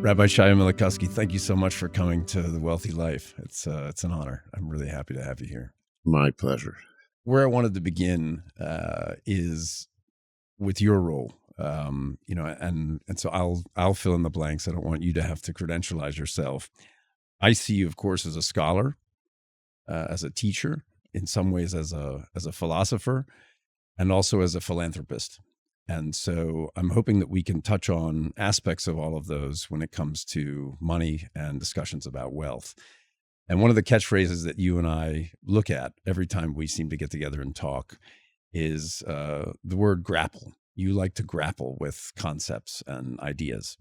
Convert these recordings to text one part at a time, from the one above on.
Rabbi Shaya Milikowsky, thank you so much for coming to The Wealthy Life. It's an honor. I'm really happy to have you here. My pleasure. Where I wanted to begin is with your role, and so I'll fill in the blanks. I don't want you to have to credentialize yourself. I see you, of course, as a scholar, as a teacher, in some ways as a philosopher, and also as a philanthropist. And so I'm hoping that we can touch on aspects of all of those when it comes to money and discussions about wealth. And one of the catchphrases that you and I look at every time we seem to get together and talk is the word grapple. You like to grapple with concepts and ideas.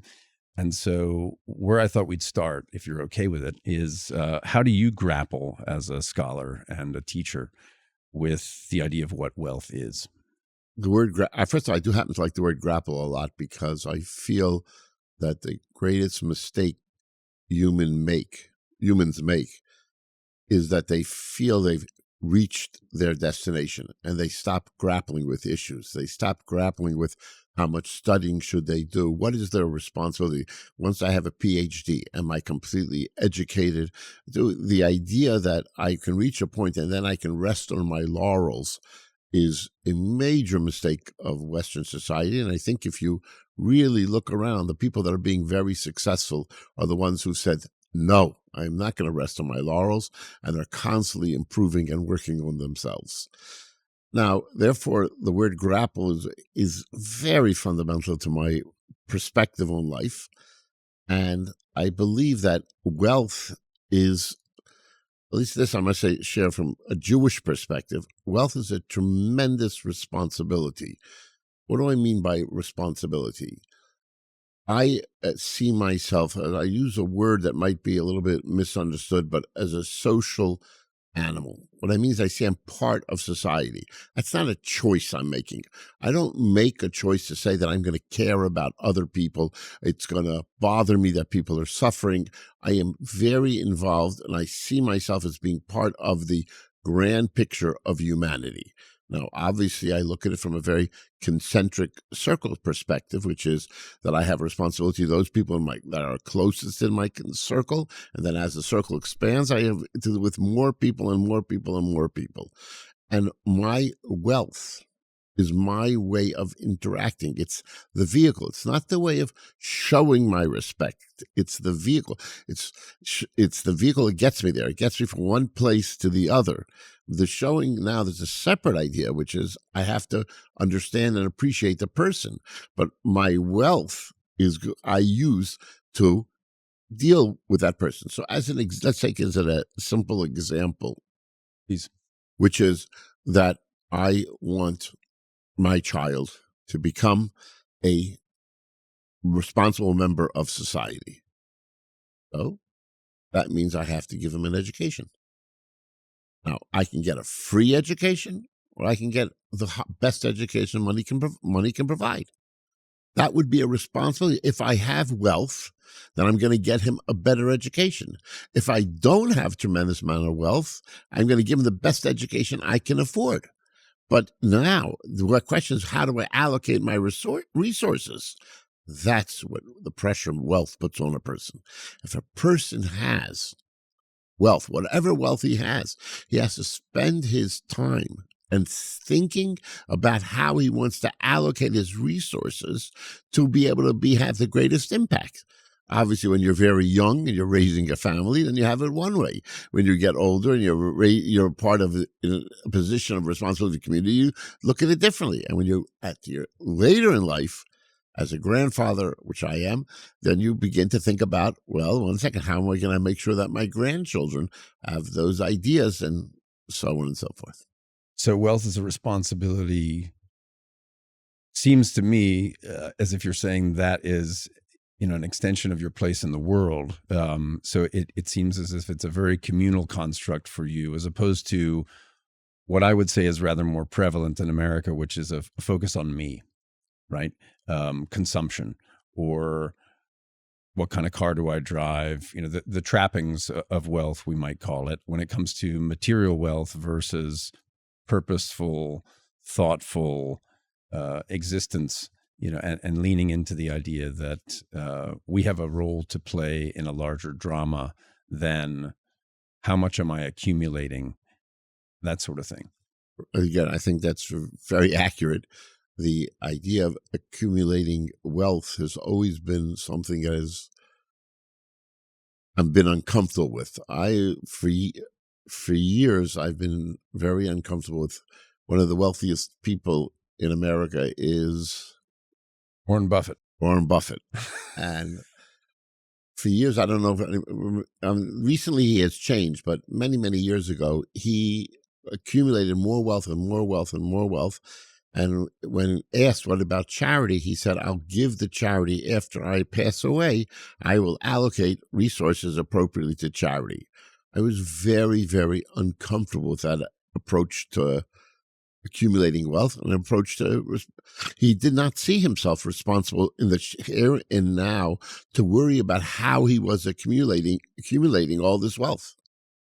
And so where I thought we'd start, if you're okay with it, is how do you grapple as a scholar and a teacher with the idea of what wealth is? The word, first of all, I do happen to like the word grapple a lot because I feel that the greatest mistake humans make is that they feel they've reached their destination and they stop grappling with issues. They stop grappling with how much studying should they do? What is their responsibility? Once I have a PhD, am I completely educated? The idea that I can reach a point and then I can rest on my laurels is a major mistake of Western society. And I think if you really look around, the people that are being very successful are the ones who said, no, I'm not going to rest on my laurels, and are constantly improving and working on themselves. Now, therefore, the word grapple is very fundamental to my perspective on life. And I believe that wealth is, at least this I must say, share from a Jewish perspective, wealth is a tremendous responsibility. What do I mean by responsibility? I see myself, and I use a word that might be a little bit misunderstood, but as a social animal. What I mean is I see I'm part of society. That's not a choice I'm making. I don't make a choice to say that I'm going to care about other people. It's going to bother me that people are suffering. I am very involved, and I see myself as being part of the grand picture of humanity. Now, obviously, I look at it from a very concentric circle perspective, which is that I have a responsibility to those people that are closest in my circle. And then as the circle expands, I have to do with more people and more people and more people. And my wealth is my way of interacting. It's the vehicle. It's not the way of showing my respect. It's the vehicle. It's the vehicle that gets me there. It gets me from one place to the other. The showing now, there's a separate idea, which is I have to understand and appreciate the person. But my wealth I use to deal with that person. So let's take as a simple example, Please. Which is that I want my child to become a responsible member of society. So that means I have to give him an education. Now, I can get a free education, or I can get the best education money can provide. That would be a responsibility. If I have wealth, then I'm going to get him a better education. If I don't have tremendous amount of wealth, I'm going to give him the best education I can afford. But now, the question is, how do I allocate my resources? That's what the pressure of wealth puts on a person. If a person has wealth, whatever wealth he has to spend his time and thinking about how he wants to allocate his resources to be able to have the greatest impact. Obviously, when you're very young and you're raising a family, then you have it one way. When you get older and you're part of a position of responsibility in the community, you look at it differently. And when you're later in life, as a grandfather, which I am, then you begin to think about, well, one second, how am I going to make sure that my grandchildren have those ideas, and so on and so forth. So wealth is a responsibility. Seems to me as if you're saying that is, an extension of your place in the world. So it seems as if it's a very communal construct for you, as opposed to what I would say is rather more prevalent in America, which is a focus on me, right? Consumption, or what kind of car do I drive? The trappings of wealth, we might call it, when it comes to material wealth versus purposeful, thoughtful existence and leaning into the idea that we have a role to play in a larger drama than how much am I accumulating, that sort of thing. Again, I think that's very accurate. The idea of accumulating wealth has always been something that I've been uncomfortable with. For years, I've been very uncomfortable with one of the wealthiest people in America is Warren Buffett. And for years, I don't know if recently he has changed, but many, many years ago, he accumulated more wealth and more wealth and more wealth. And when asked what about charity, he said, I'll give the charity after I pass away. I will allocate resources appropriately to charity. I was very, very uncomfortable with that approach to accumulating wealth, an approach to he did not see himself responsible in the here and now to worry about how he was accumulating all this wealth.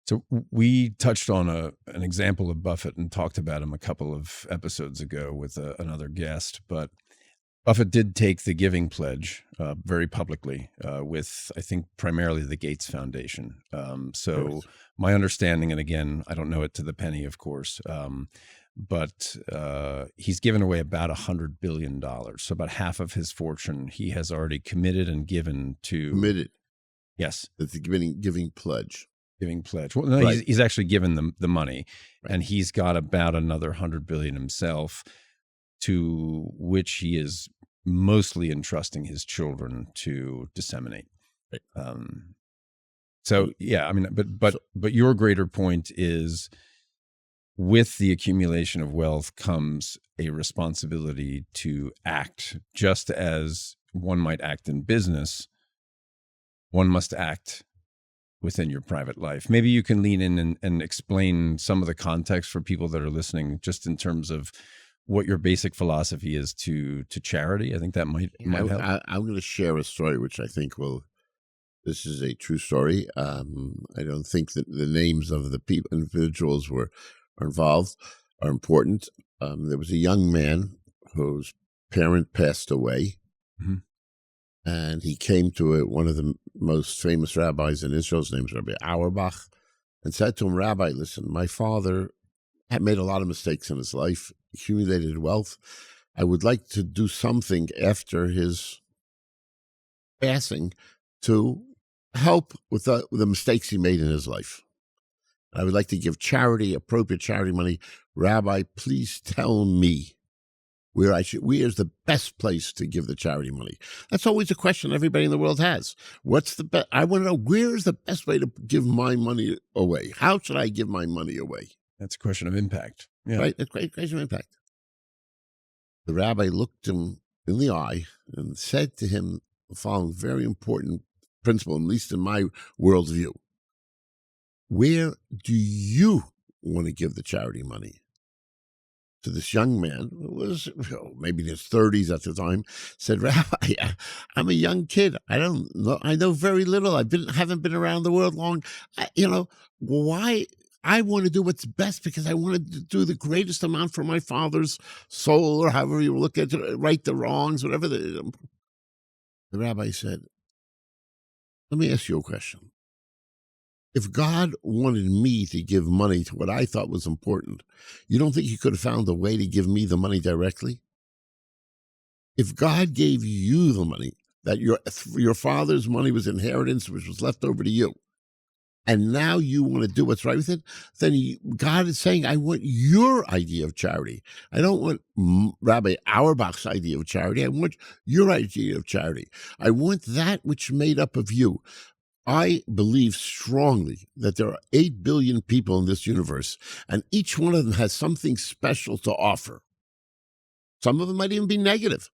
So we touched on an example of Buffett and talked about him a couple of episodes ago with another guest, but Buffett did take the giving pledge very publicly with, I think, primarily the Gates Foundation. So my understanding, and again, I don't know it to the penny, of course, but he's given away about $100 billion. So about half of his fortune he has already committed and given to. Committed. Yes. That's the giving pledge. Giving pledge. Well, no, right. he's actually given them the money, right. And he's got about another $100 billion himself, to which he is mostly entrusting his children to disseminate. Right. So yeah, I mean, but your greater point is, with the accumulation of wealth comes a responsibility to act, just as one might act in business. One must act within your private life. Maybe you can lean in and explain some of the context for people that are listening, just in terms of what your basic philosophy is to charity. I think that might help. I'm going to share a story which I think this is a true story. I don't think that the names of the individuals are involved are important. There was a young man whose parent passed away. Mm-hmm. And he came to one of the most famous rabbis in Israel. His name is Rabbi Auerbach, and said to him, Rabbi, listen, my father had made a lot of mistakes in his life, accumulated wealth. I would like to do something after his passing to help with the mistakes he made in his life. I would like to give appropriate charity money. Rabbi, please tell me where's the best place to give the charity money? That's always a question everybody in the world has. What's the best? I want to know, where's the best way to give my money away? How should I give my money away? That's a question of impact. Yeah. Right? It's a question of impact. The rabbi looked him in the eye and said to him the following very important principle, at least in my worldview. Where do you want to give the charity money? So this young man, who was maybe in his 30s at the time, said, Rabbi, I'm a young kid. I don't know. I know very little. Haven't been around the world long. Why? I want to do what's best because I want to do the greatest amount for my father's soul, or however you look at it, right the wrongs, whatever. The rabbi said, let me ask you a question. If God wanted me to give money to what I thought was important, you don't think he could have found a way to give me the money directly? If God gave you the money, that your father's money was inheritance, which was left over to you, and now you want to do what's right with it, then God is saying, I want your idea of charity. I don't want Rabbi Auerbach's idea of charity. I want your idea of charity. I want that which made up of you. I believe strongly that there are 8 billion people in this universe, and each one of them has something special to offer. Some of them might even be negative,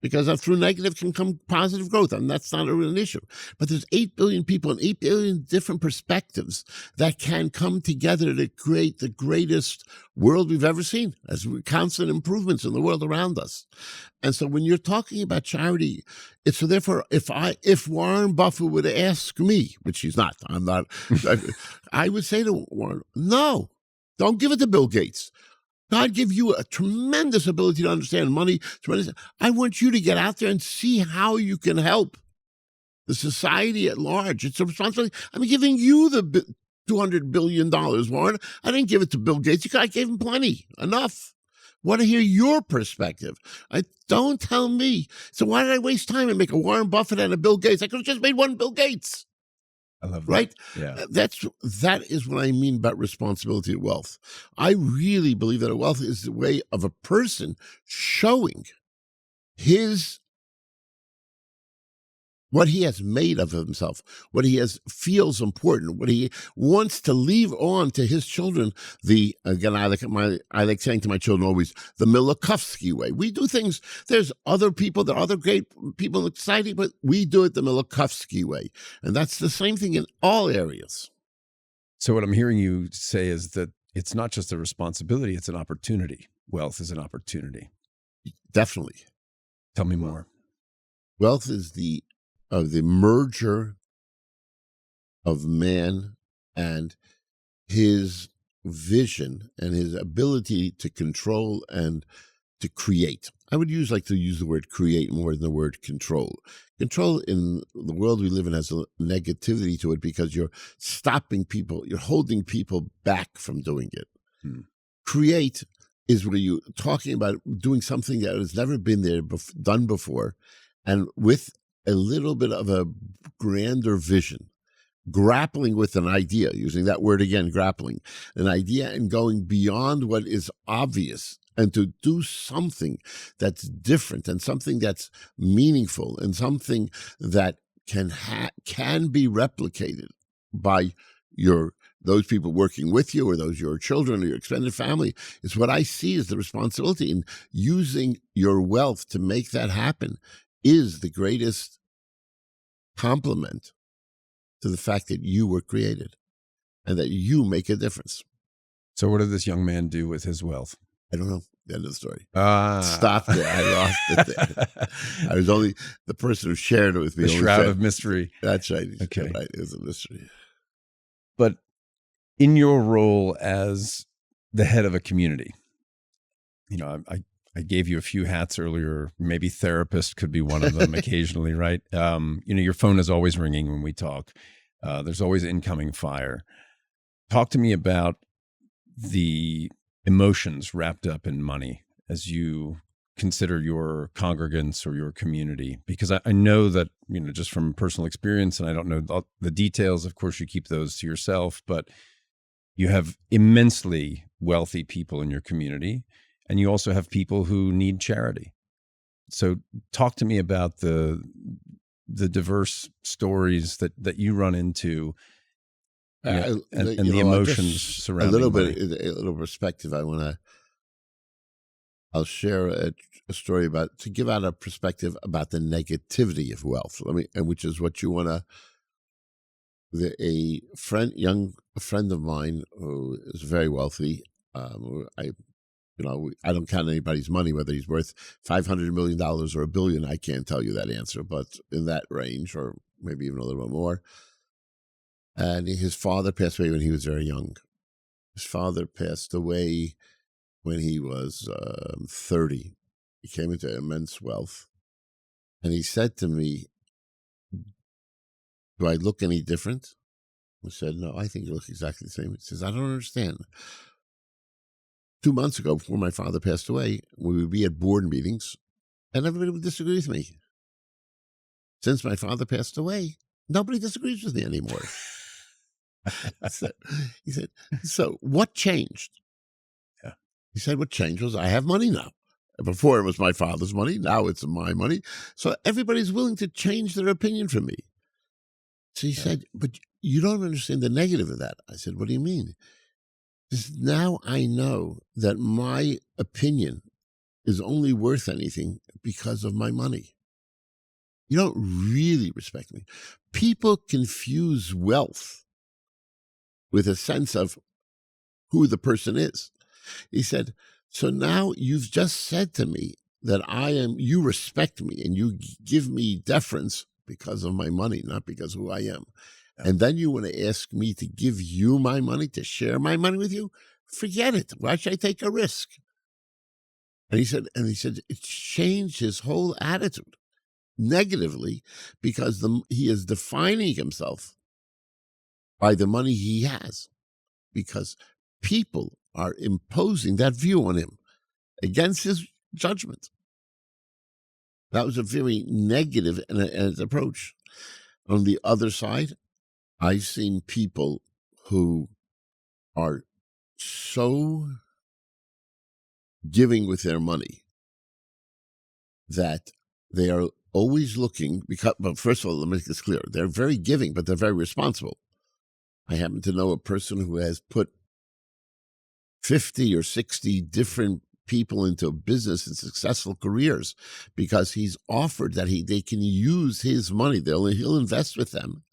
because through negative can come positive growth, and that's not a real issue. But there's 8 billion people and 8 billion different perspectives that can come together to create the greatest world we've ever seen, as constant improvements in the world around us. And so when you're talking about charity, it's so therefore, if Warren Buffett would ask me, which he's not, I'm not, I would say to Warren, no, don't give it to Bill Gates. God gave you a tremendous ability to understand money. Tremendous. I want you to get out there and see how you can help the society at large. It's a responsibility. I'm giving you the $200 billion, Warren. I didn't give it to Bill Gates. I gave him plenty, enough. Want to hear your perspective. Don't tell me. So why did I waste time and make a Warren Buffett and a Bill Gates? I could have just made one Bill Gates. I love that. Right? Yeah. That is what I mean about responsibility to wealth. I really believe that a wealth is the way of a person showing what he has made of himself, what he feels important, what he wants to leave on to his children. I like saying to my children always, the Milikowsky way. We do things. There's other people, there are other great people in society, but we do it the Milikowsky way, and that's the same thing in all areas. So what I'm hearing you say is that it's not just a responsibility; it's an opportunity. Wealth is an opportunity. Definitely. Tell me more. Wealth is the merger of man and his vision and his ability to control and to create. I would like to use the word create more than the word control. Control in the world we live in has a negativity to it because you're stopping people, you're holding people back from doing it. Create is where you're talking about doing something that has never been done before, and with a little bit of a grander vision, grappling with an idea, using that word again, grappling, an idea and going beyond what is obvious and to do something that's different and something that's meaningful and something that can be replicated by those people working with you or your children or your extended family. Is what I see as the responsibility in using your wealth to make that happen is the greatest compliment to the fact that you were created and that you make a difference. So what did this young man do with his wealth? I don't know. The end of the story. Stop there. I lost it there. I was only the person who shared it with me. The shroud of mystery. That's right. Okay. Right. It was a mystery. But in your role as the head of a community, I gave you a few hats earlier. Maybe therapist could be one of them occasionally, right? Your phone is always ringing when we talk. There's always incoming fire. Talk to me about the emotions wrapped up in money as you consider your congregants or your community, because I know that, just from personal experience, and I don't know the details, of course, you keep those to yourself, but you have immensely wealthy people in your community. And you also have people who need charity. So talk to me about the diverse stories that you run into, and the emotions surrounding a little perspective. I'll share a story to give out a perspective about the negativity of wealth. Which is what you want to. A friend of mine who is very wealthy. I don't count anybody's money, whether he's worth $500 million or $1 billion. I can't tell you that answer, but in that range, or maybe even a little bit more. And his father passed away when he was very young. His father passed away when he was 30. He came into immense wealth. And he said to me, "Do I look any different?" I said, "No, I think you look exactly the same." He says, "I don't understand. 2 months ago, before my father passed away, we would be at board meetings and everybody would disagree with me. Since my father passed away, nobody disagrees with me anymore." He said, "So what changed?" Yeah. He said, "What changed was I have money now. Before it was my father's money. Now it's my money. So everybody's willing to change their opinion from me." So he said, "But you don't understand the negative of that." I said, "What do you mean?" Because now I know that my opinion is only worth anything because of my money. You don't really respect me. People confuse wealth with a sense of who the person is. He said, "So now you've just said to me that you respect me and you give me deference because of my money, not because of who I am. And then you want to ask me to give you my money, to share my money with you? Forget it. Why should I take a risk? And he said, it changed his whole attitude negatively because he is defining himself by the money he has, because people are imposing that view on him against his judgment. That was a very negative approach. On the other side, I've seen people who are so giving with their money that they are always looking, but first of all, let me make this clear. They're very giving, but they're very responsible. I happen to know a person who has put 50 or 60 different people into business and successful careers because he's offered that they can use his money. He'll invest with them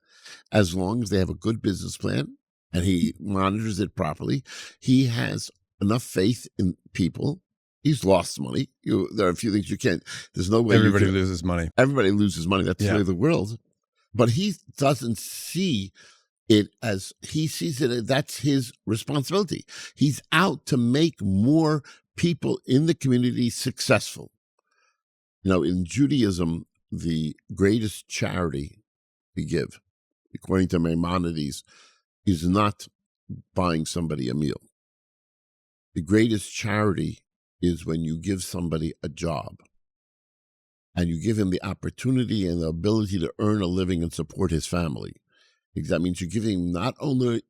as long as they have a good business plan and he monitors it properly. He has enough faith in people. He's lost money. There are a few things you can't. There's no way. Everybody loses money. Everybody loses money. That's the way of the world. But he doesn't see it as, he sees it as that's his responsibility. He's out to make more people in the community successful. In Judaism, the greatest charity we give, according to Maimonides, is not buying somebody a meal. The greatest charity is when you give somebody a job and you give him the opportunity and the ability to earn a living and support his family. Because that means you're giving not only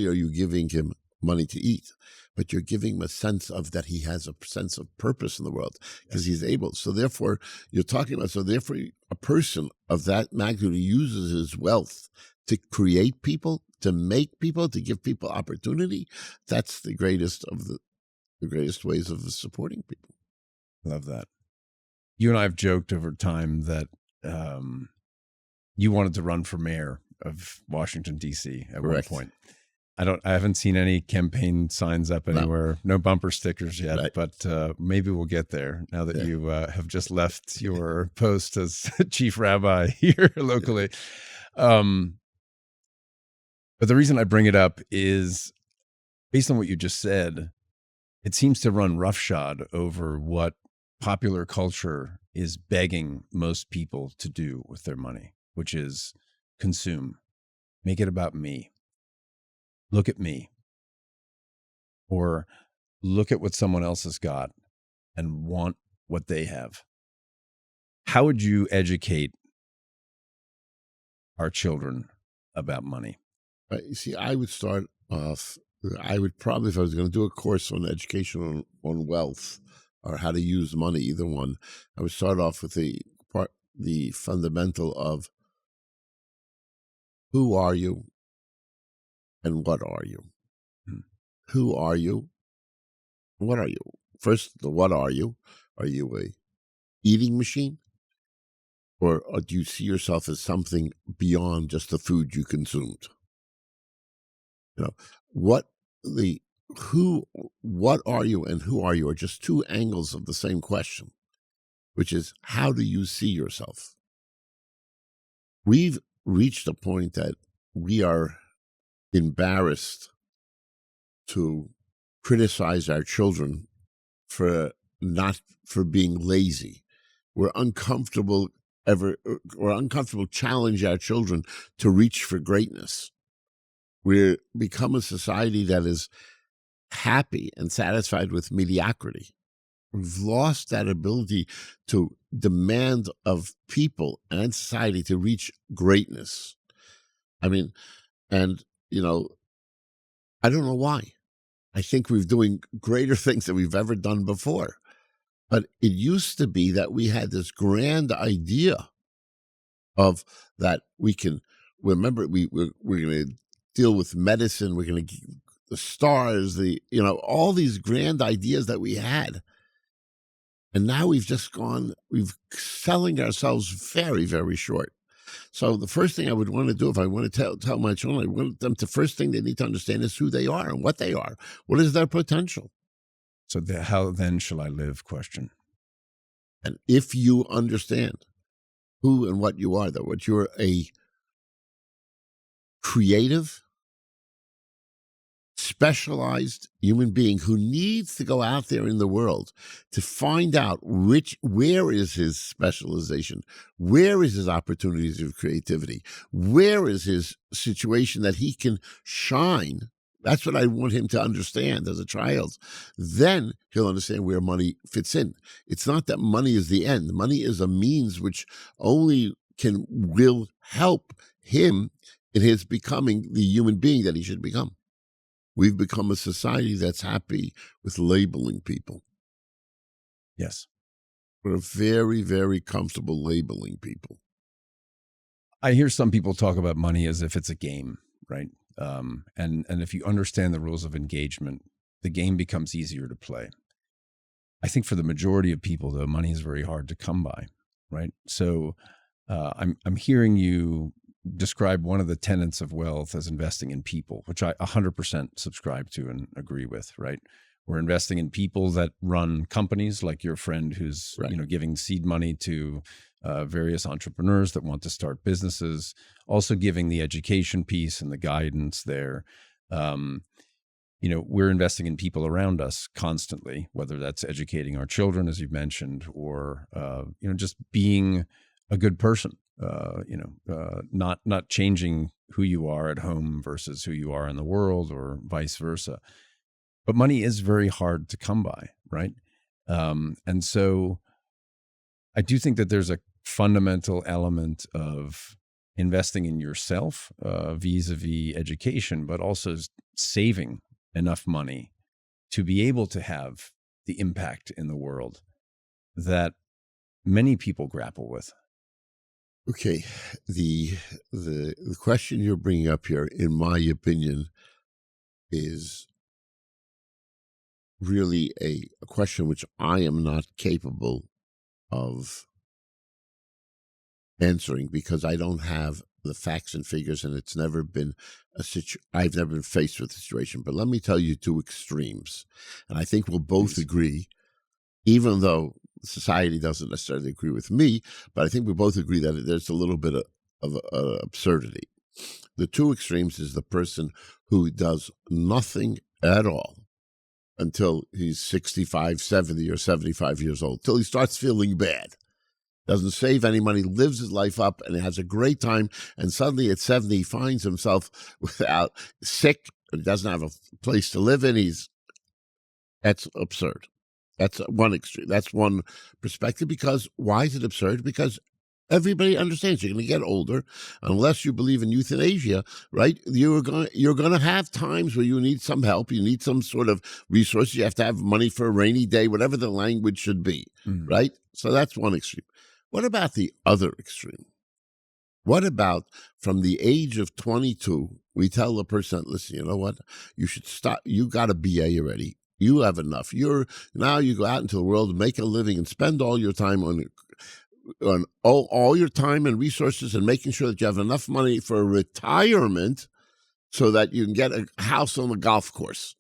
are you giving him money to eat, but you're giving him a sense of that he has a sense of purpose in the world because he's able. So therefore, a person of that magnitude uses his wealth to create people, to make people, to give people opportunity. That's the greatest of the greatest ways of supporting people. Love that. You and I have joked over time that you wanted to run for mayor of Washington, D.C. at Correct. one point. I haven't seen any campaign signs up anywhere. No bumper stickers yet, Right. but maybe we'll get there now that you have just left your post as chief rabbi here locally. But the reason I bring it up is based on what you just said, it seems to run roughshod over what popular culture is begging most people to do with their money, which is consume, make it about me. Look at me. Or look at what someone else has got and want what they have. How would you educate our children about money? You see, I would start off, I would probably, if I was going to do a course on education on wealth or how to use money, either one, I would start off with the fundamental of who are you and what are you? Who are you? What are you? First, the what are you? Are you a eating machine? Or do you see yourself as something beyond just the food you consumed? What are you and who are you are just two angles of the same question, which is how do you see yourself? We've reached a point that we are embarrassed to criticize our children for being lazy. We're uncomfortable challenge our children to reach for greatness. We've become a society that is happy and satisfied with mediocrity. We've lost that ability to demand of people and society to reach greatness. I mean, and, I don't know why. I think we're doing greater things than we've ever done before. But it used to be that we had this grand idea of that we can, remember, we're going to deal with medicine, we're going to the stars, all these grand ideas that we had. And now we've selling ourselves very, very short. So the first thing I would want to do if I want to tell my children, I want them to first thing they need to understand is who they are and what they are. What is their potential? So how then shall I live question. And if you understand who and what you are, what you're a creative, specialized human being who needs to go out there in the world to find out where is his specialization, where is his opportunities of creativity, where is his situation that he can shine. That's what I want him to understand as a child. Then he'll understand where money fits in. It's not that money is the end. Money is a means which only will help him in his becoming the human being that he should become. We've become a society that's happy with labeling people. Yes. We're very, very comfortable labeling people. I hear some people talk about money as if it's a game, right? And if you understand the rules of engagement, the game becomes easier to play. I think for the majority of people, though, money is very hard to come by, right? So I'm hearing you describe one of the tenets of wealth as investing in people, which I 100% subscribe to and agree with, right? We're investing in people that run companies, like your friend who's Right. Giving seed money to various entrepreneurs that want to start businesses, also giving the education piece and the guidance there. We're investing in people around us constantly, whether that's educating our children, as you've mentioned, or just being a good person. Not changing who you are at home versus who you are in the world, or vice versa. But money is very hard to come by, right? And so I do think that there's a fundamental element of investing in yourself vis-a-vis education, but also saving enough money to be able to have the impact in the world that many people grapple with. Okay, the question you're bringing up here, in my opinion, is really a question which I am not capable of answering, because I don't have the facts and figures, and it's never been I've never been faced with a situation. But let me tell you two extremes, and I think we'll both agree, even though society doesn't necessarily agree with me, but I think we both agree that there's a little bit of absurdity. The two extremes is the person who does nothing at all until he's 65, 70, or 75 years old, till he starts feeling bad. Doesn't save any money, lives his life up, and has a great time. And suddenly at 70, he finds himself sick, and doesn't have a place to live in. That's absurd. That's one extreme. That's one perspective. Because why is it absurd? Because everybody understands you're going to get older, unless you believe in euthanasia, right? You're going to have times where you need some help. You need some sort of resources. You have to have money for a rainy day, whatever the language should be, right? So that's one extreme. What about the other extreme? What about from the age of 22, we tell the person, listen, you know what? You should stop. You got a BA already. You have enough. Now you go out into the world, make a living, and spend all your time on all your time and resources, and making sure that you have enough money for retirement so that you can get a house on the golf course.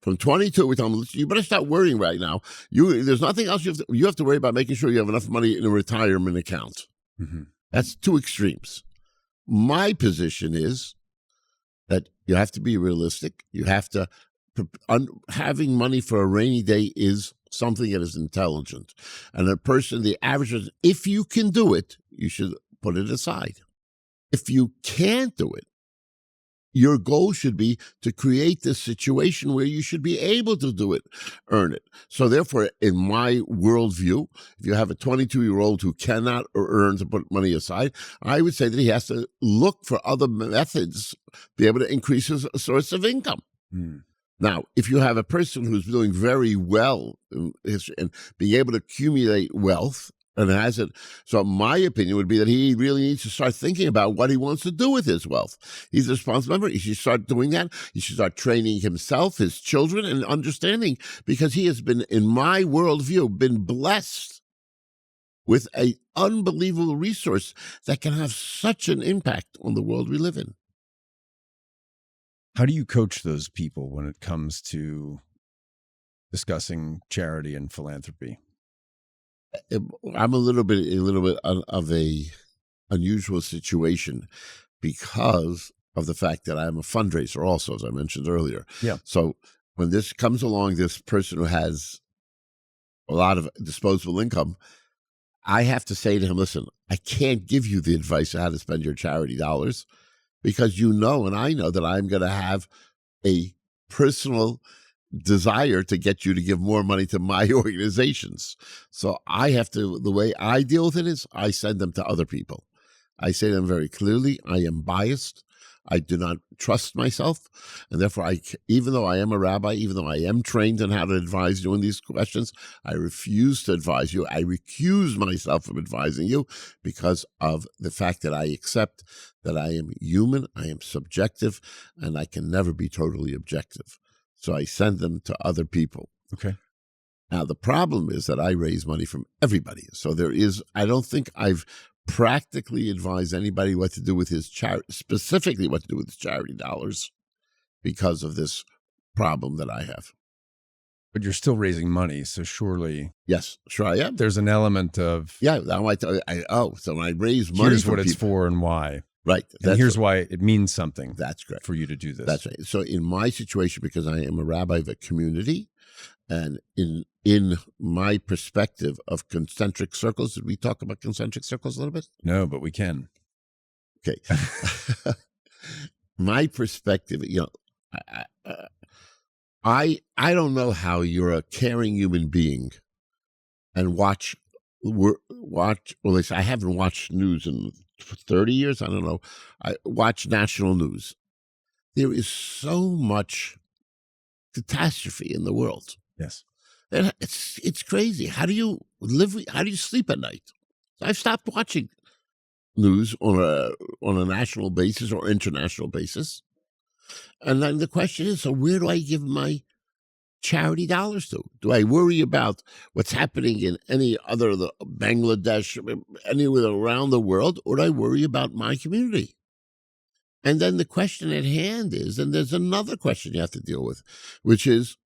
From 22, we tell them, you better start worrying right now. There's nothing else you have to worry about, making sure you have enough money in a retirement account. Mm-hmm. That's two extremes. My position is that you have to be realistic. You have to, having money for a rainy day is something that is intelligent. And a person, the average person, if you can do it, you should put it aside. If you can't do it, your goal should be to create this situation where you should be able to do it, earn it. So therefore, in my worldview, if you have a 22-year-old who cannot earn to put money aside, I would say that he has to look for other methods, be able to increase his source of income. Now, if you have a person who's doing very well and being able to accumulate wealth, and has it. So my opinion would be that he really needs to start thinking about what he wants to do with his wealth. He's a responsible member. He should start doing that. He should start training himself, his children, and understanding, because he has been, in my worldview, been blessed with an unbelievable resource that can have such an impact on the world we live in. How do you coach those people when it comes to discussing charity and philanthropy? I'm a little bit of a unusual situation, because of the fact that I'm a fundraiser also, as I mentioned earlier. Yeah. So when this comes along, this person who has a lot of disposable income, I have to say to him, listen, I can't give you the advice on how to spend your charity dollars because you know and I know that I'm going to have a personal desire to get you to give more money to my organizations. So I have to, the way I deal with it is I send them to other people. I say to them very clearly, I am biased. I do not trust myself. And therefore, even though I am a rabbi, even though I am trained in how to advise you on these questions, I refuse to advise you. I recuse myself from advising you because of the fact that I accept that I am human, I am subjective, and I can never be totally objective. So I send them to other people. Okay. Now, the problem is that I raise money from everybody. So I don't think I've practically advise anybody what to do with his specifically what to do with his charity dollars because of this problem that I have. But you're still raising money, so surely. Yes, sure I am. There's an element of. Yeah, now so when I raise money, here's what it's for and why. Right. And here's why it means something. That's correct. For you to do this. That's right. So in my situation, because I am a rabbi of a community, and in my perspective of concentric circles, did we talk about concentric circles a little bit? No, but we can. Okay. My perspective, I don't know how you're a caring human being and watch. Well, I haven't watched news in 30 years. I don't know. I watch national news. There is so much catastrophe in the world. Yes. And it's crazy. How do you sleep at night? I've stopped watching news on a national basis or international basis. And then the question is, so where do I give my charity dollars to? Do I worry about what's happening in any other Bangladesh, anywhere around the world, or do I worry about my community? And then the question at hand is, and there's another question you have to deal with, which is,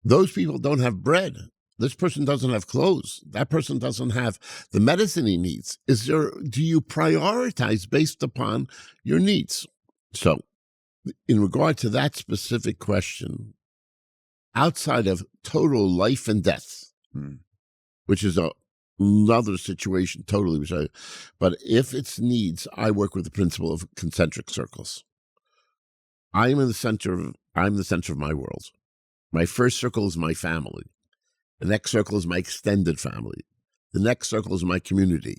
those people don't have bread. This person doesn't have clothes. That person doesn't have the medicine he needs. Do you prioritize based upon your needs? So in regard to that specific question, outside of total life and death, which is another situation totally, but if it's needs, I work with the principle of concentric circles. I'm the center of my world. My first circle is my family. The next circle is my extended family. The next circle is my community.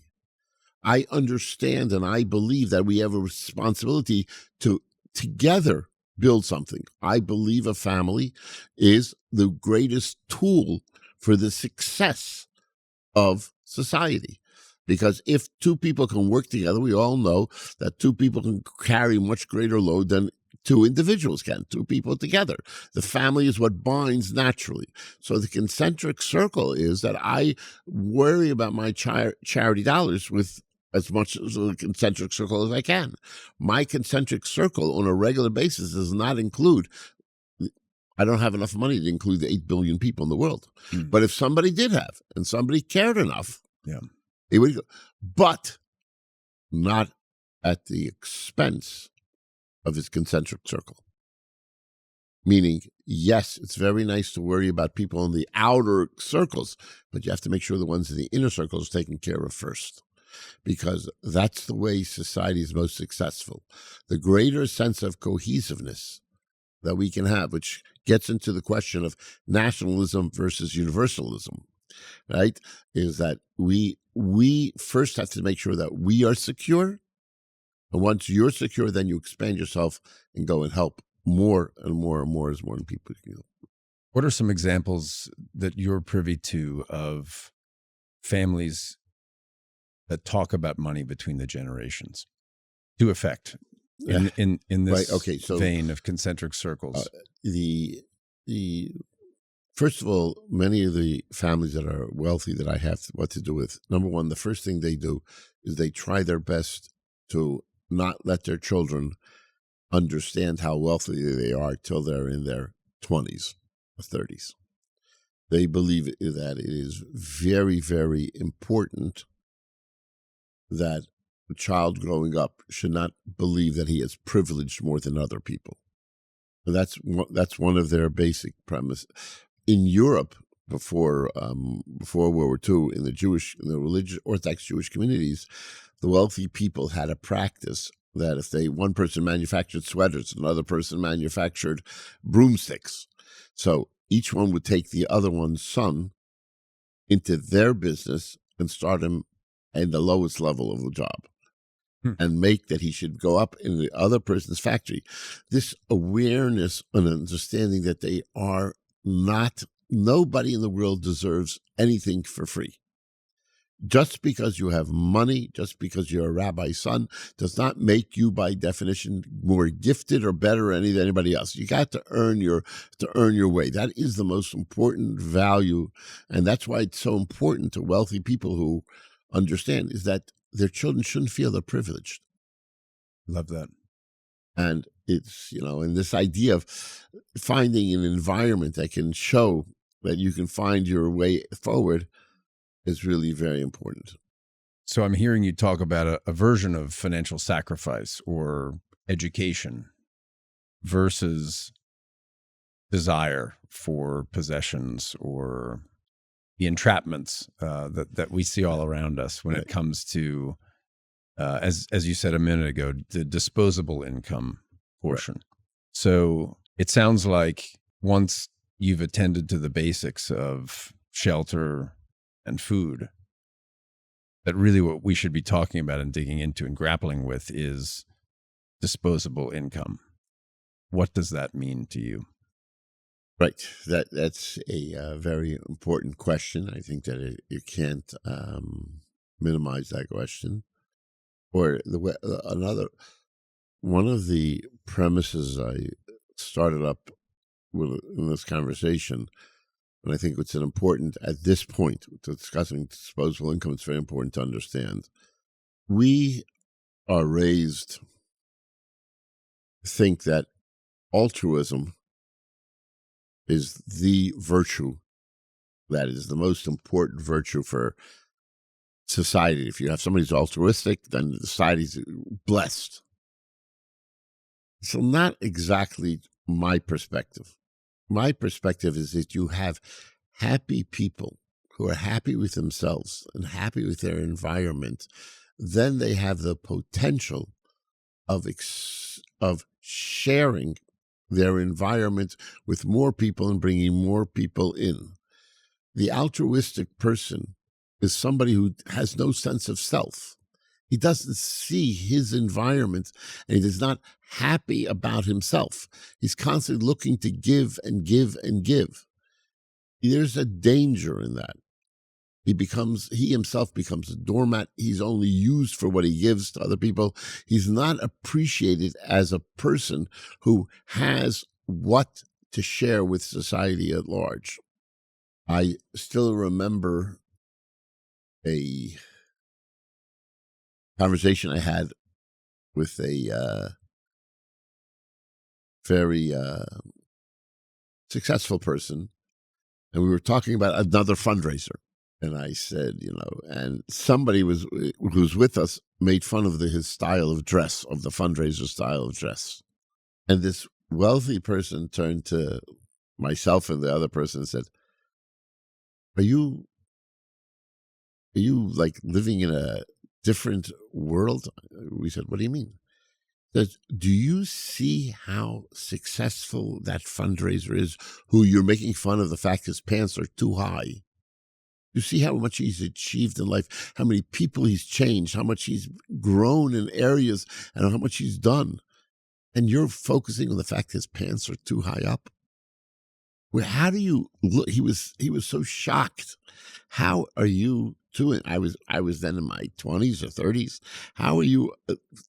I understand and I believe that we have a responsibility to together build something. I believe a family is the greatest tool for the success of society. Because if two people can work together, we all know that two people can carry much greater load than two individuals can, two people together. The family is what binds naturally. So the concentric circle is that I worry about my charity dollars with as much as a concentric circle as I can. My concentric circle on a regular basis does not include, I don't have enough money to include the 8 billion people in the world. But if somebody did have, and somebody cared enough, it would go. But not at the expense of his concentric circle. Meaning, yes, it's very nice to worry about people in the outer circles, but you have to make sure the ones in the inner circles are taken care of first. Because that's the way society is most successful. The greater sense of cohesiveness that we can have, which gets into the question of nationalism versus universalism, right, is that we first have to make sure that we are secure. And once you're secure, then you expand yourself and go and help more and more and more as more people can. What are some examples that you're privy to of families that talk about money between the generations to effect in this vein of concentric circles? The first of all, many of the families that are wealthy that I have what to do with, number one, the first thing they do is they try their best to not let their children understand how wealthy they are till they're in their 20s or 30s. They believe that it is very, very important that a child growing up should not believe that he is privileged more than other people. And that's one of their basic premises. In Europe, before World War II, in the religious Orthodox Jewish communities, the wealthy people had a practice that if one person manufactured sweaters, another person manufactured broomsticks. So each one would take the other one's son into their business and start him at the lowest level of the job and make that he should go up in the other person's factory. This awareness and understanding that they are not, nobody in the world deserves anything for free. Just because you have money, just because you're a rabbi's son, does not make you, by definition, more gifted or better than anybody else. You got to earn your way. That is the most important value, and that's why it's so important to wealthy people who understand is that their children shouldn't feel they're privileged. Love that. And it's, and this idea of finding an environment that can show that you can find your way forward is really very important. So I'm hearing you talk about a version of financial sacrifice or education versus desire for possessions or the entrapments that we see all around us when it comes to, as you said a minute ago, the disposable income portion. Right. So it sounds like once you've attended to the basics of shelter and food, that really what we should be talking about and digging into and grappling with is disposable income. What does that mean to you? Right. That's a very important question. I think that you can't minimize that question. Or one of the premises I started up with in this conversation, and I think it's important at this point to discussing disposable income. It's very important to understand. We are raised to think that altruism is the virtue that is the most important virtue for society. If you have somebody who's altruistic, then the society's blessed. So not exactly my perspective. My perspective is that you have happy people who are happy with themselves and happy with their environment. Then they have the potential of sharing their environment with more people and bringing more people in. The altruistic person is somebody who has no sense of self. He doesn't see his environment, and he is not happy about himself. He's constantly looking to give and give and give. There's a danger in that. He himself becomes a doormat. He's only used for what he gives to other people. He's not appreciated as a person who has what to share with society at large. I still remember a conversation I had with a very successful person, and we were talking about another fundraiser. And I said, and somebody who's with us made fun of his style of dress, of the fundraiser style of dress. And this wealthy person turned to myself and the other person and said, Are you like living in a different world? We said, What do you mean? He said, do you see how successful that fundraiser is, who you're making fun of the fact his pants are too high? You see how much he's achieved in life, how many people he's changed, how much he's grown in areas, and how much he's done. And you're focusing on the fact his pants are too high up. Well, how do you look? He was so shocked. How are you doing? I was then in my 20s or 30s. How are you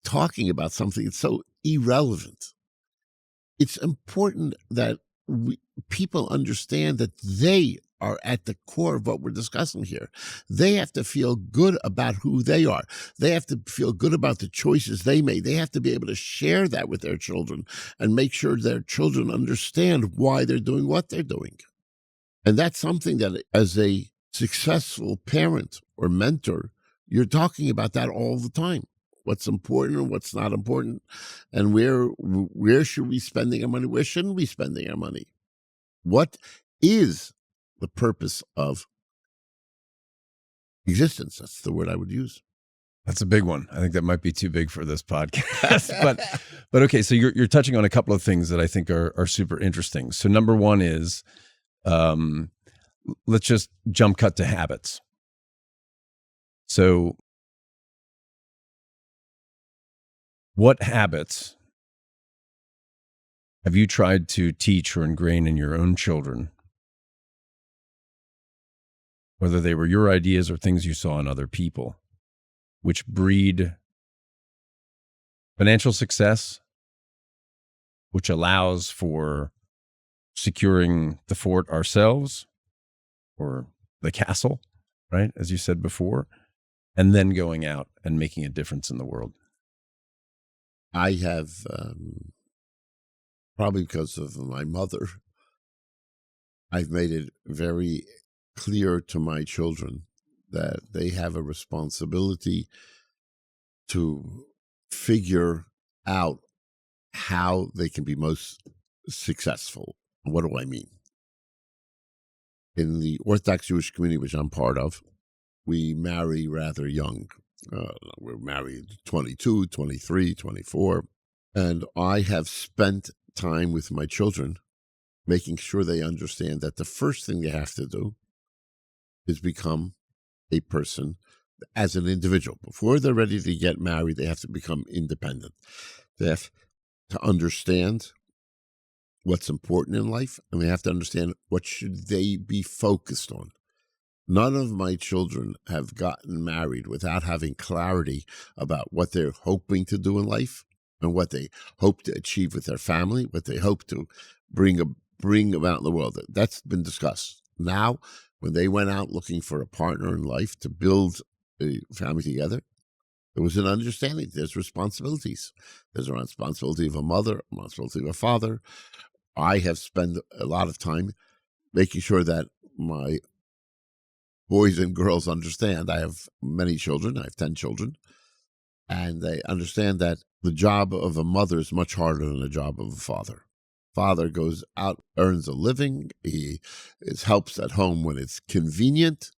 talking about something that's so irrelevant? It's important that people understand that they are at the core of what we're discussing here. They have to feel good about who they are. They have to feel good about the choices they made. They have to be able to share that with their children and make sure their children understand why they're doing what they're doing. And that's something that, as a successful parent or mentor, you're talking about that all the time. what's important and what's not important, and where should we be spending our money, where shouldn't we be spending our money? What is the purpose of existence? That's the word I would use. That's a big one. I think that might be too big for this podcast. but okay, so you're touching on a couple of things that I think are super interesting. So number one is, let's just jump cut to habits. So what habits have you tried to teach or ingrain in your own children, whether they were your ideas or things you saw in other people, which breed financial success, which allows for securing the fort ourselves or the castle, right? As you said before, and then going out and making a difference in the world? I have, probably because of my mother, I've made it very clear to my children that they have a responsibility to figure out how they can be most successful. What do I mean? In the Orthodox Jewish community, which I'm part of, we marry rather young. We're married 22, 23, 24. And I have spent time with my children making sure they understand that the first thing they have to do is become a person as an individual. Before they're ready to get married, they have to become independent. They have to understand what's important in life, and they have to understand what should they be focused on. None of my children have gotten married without having clarity about what they're hoping to do in life and what they hope to achieve with their family, what they hope to bring about in the world. That's been discussed. Now, when they went out looking for a partner in life to build a family together, there was an understanding. There's responsibilities. There's a responsibility of a mother, a responsibility of a father. I have spent a lot of time making sure that my boys and girls understand. I have many children. I have 10 children. And they understand that the job of a mother is much harder than the job of a father. Father goes out, earns a living. He helps at home when it's convenient.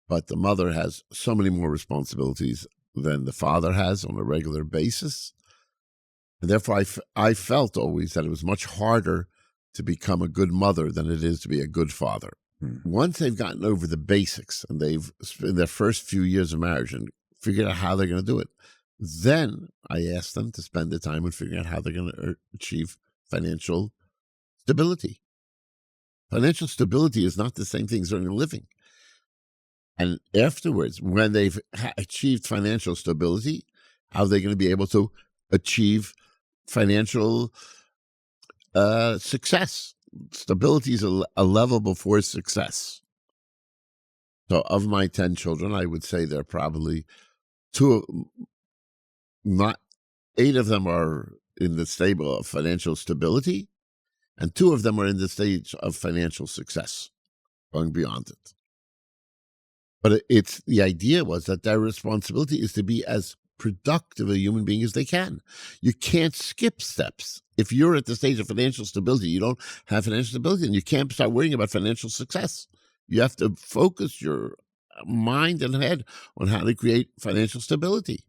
But the mother has so many more responsibilities than the father has on a regular basis. And therefore, I felt always that it was much harder to become a good mother than it is to be a good father. Once they've gotten over the basics and they've spent their first few years of marriage and figured out how they're going to do it, then I ask them to spend the time in figuring out how they're going to achieve financial stability. Financial stability is not the same thing as earning a living. And afterwards, when they've achieved financial stability, how are they going to be able to achieve financial success? Stability is a level before success. So of my 10 children, I would say there are probably 8 of them are in the stable of financial stability, and 2 of them are in the stage of financial success, going beyond it. But the idea was that their responsibility is to be as productive a human being as they can. You can't skip steps. If you're at the stage of financial stability, you don't have financial stability, and you can't start worrying about financial success. You have to focus your mind and head on how to create financial stability.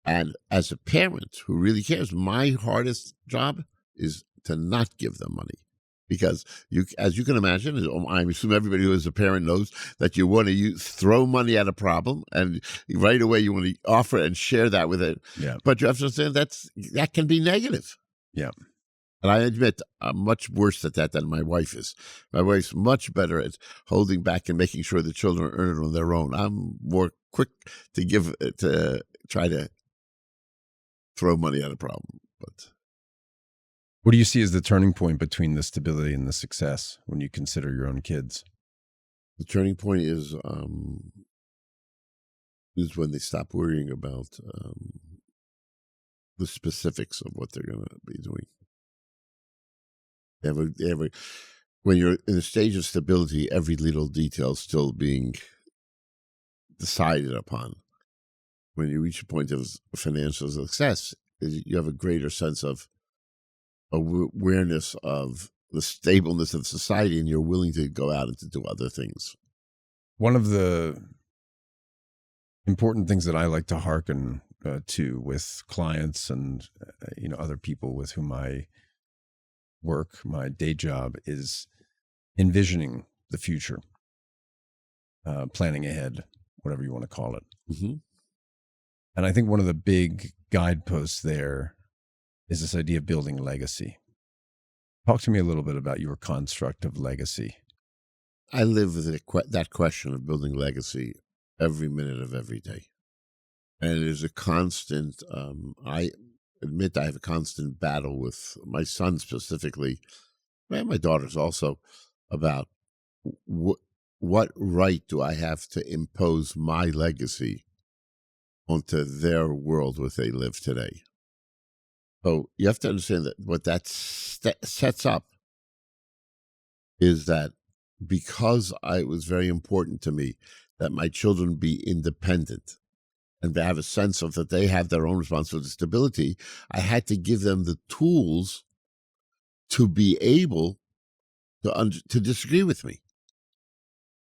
And as a parent who really cares, my hardest job is to not give them money. Because as you can imagine, I assume everybody who is a parent knows that you want to throw money at a problem, and right away you want to offer and share that with it. Yeah. But you have to understand that can be negative. Yeah. And I admit I'm much worse at that than my wife is. My wife's much better at holding back and making sure the children earn it on their own. I'm more quick to try to throw money at a problem. But what do you see as the turning point between the stability and the success when you consider your own kids? The turning point is when they stop worrying about the specifics of what they're going to be doing. When you're in a stage of stability, every little detail is still being decided upon. when you reach a point of financial success, is you have a greater sense of awareness of the stableness of society, and you're willing to go out and to do other things. One of the important things that I like to hearken to with clients and other people with whom I work, my day job, is envisioning the future, planning ahead, whatever you want to call it. Mm-hmm. And I think one of the big guideposts there is this idea of building legacy. Talk to me a little bit about your construct of legacy. I live with that question of building legacy every minute of every day. And it is a constant, I admit I have a constant battle with my son specifically, and my daughters also, about what right do I have to impose my legacy onto their world where they live today. So you have to understand that what that sets up is that because it was very important to me that my children be independent and to have a sense of that they have their own responsibility, stability, I had to give them the tools to be able to disagree with me,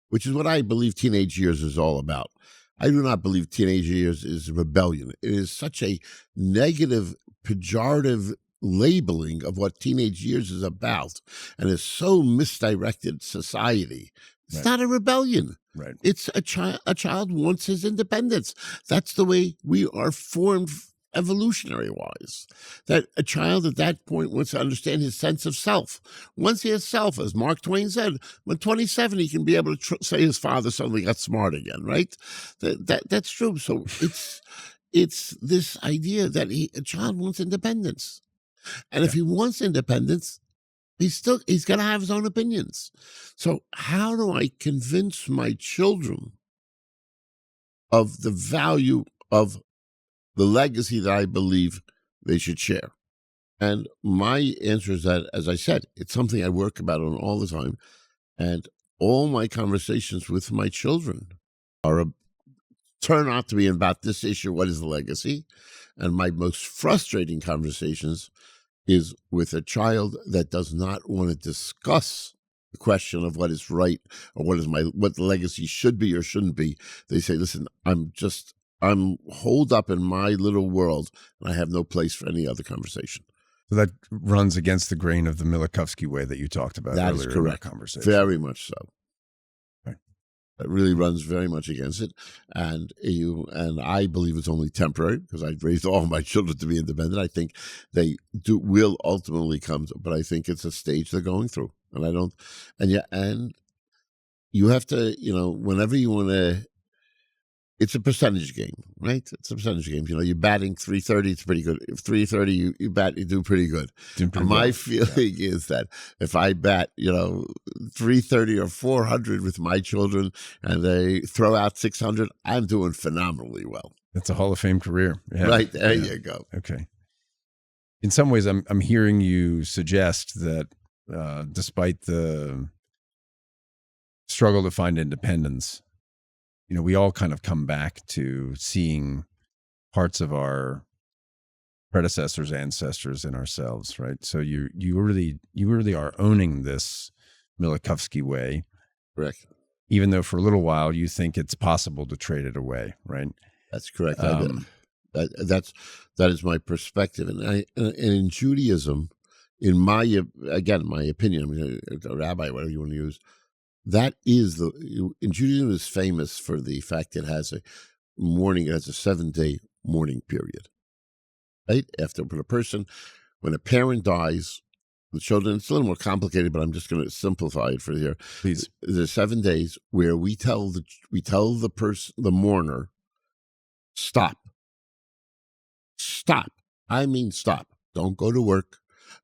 which is what I believe teenage years is all about. I do not believe teenage years is rebellion. It is such a negative, pejorative labeling of what teenage years is about, and is so misdirected society. It's Right. not a rebellion. Right. It's a child wants his independence. That's the way we are formed evolutionary wise. That a child at that point wants to understand his sense of self. Once he has self, as Mark Twain said, when 27, he can be able to say his father suddenly got smart again, right? That's true. So it's this idea that a child wants independence. And if he wants independence, he's going to have his own opinions. So how do I convince my children of the value of the legacy that I believe they should share? And my answer is that, as I said, it's something I work about on all the time. And all my conversations with my children turn out to be about this issue: what is the legacy? And my most frustrating conversations is with a child that does not want to discuss the question of what is right or what the legacy should be or shouldn't be. They say, listen, I'm holed up in my little world, and I have no place for any other conversation. So that runs against the grain of the Milikowsky way that you talked about That earlier is correct. in our conversation. Very much so. Right. It really runs very much against it. And I believe it's only temporary, because I've raised all my children to be independent. I think they will ultimately come to, but I think it's a stage they're going through. And you have to, whenever you want to, it's a percentage game, right? It's a percentage game. You're batting .330, it's pretty good. If .330, you do pretty good. My feeling is that if I bat, .330 or .400 with my children, and they throw out .600, I'm doing phenomenally well. That's a Hall of Fame career. Yeah. Right, there you go. Okay. In some ways, I'm hearing you suggest that despite the struggle to find independence, we all kind of come back to seeing parts of our predecessors, ancestors in ourselves, right? So you really are owning this Milikowsky way. Correct. Even though for a little while you think it's possible to trade it away, right? That's correct. That is my perspective. And in Judaism, in my opinion, a rabbi, whatever you want to use, that is in Judaism is famous for the fact it has a 7-day mourning period. Right? When a parent dies, the children, it's a little more complicated, but I'm just going to simplify it for here. Please. There's 7 days where we tell the person, the mourner, stop. Stop. I mean, stop. Don't go to work.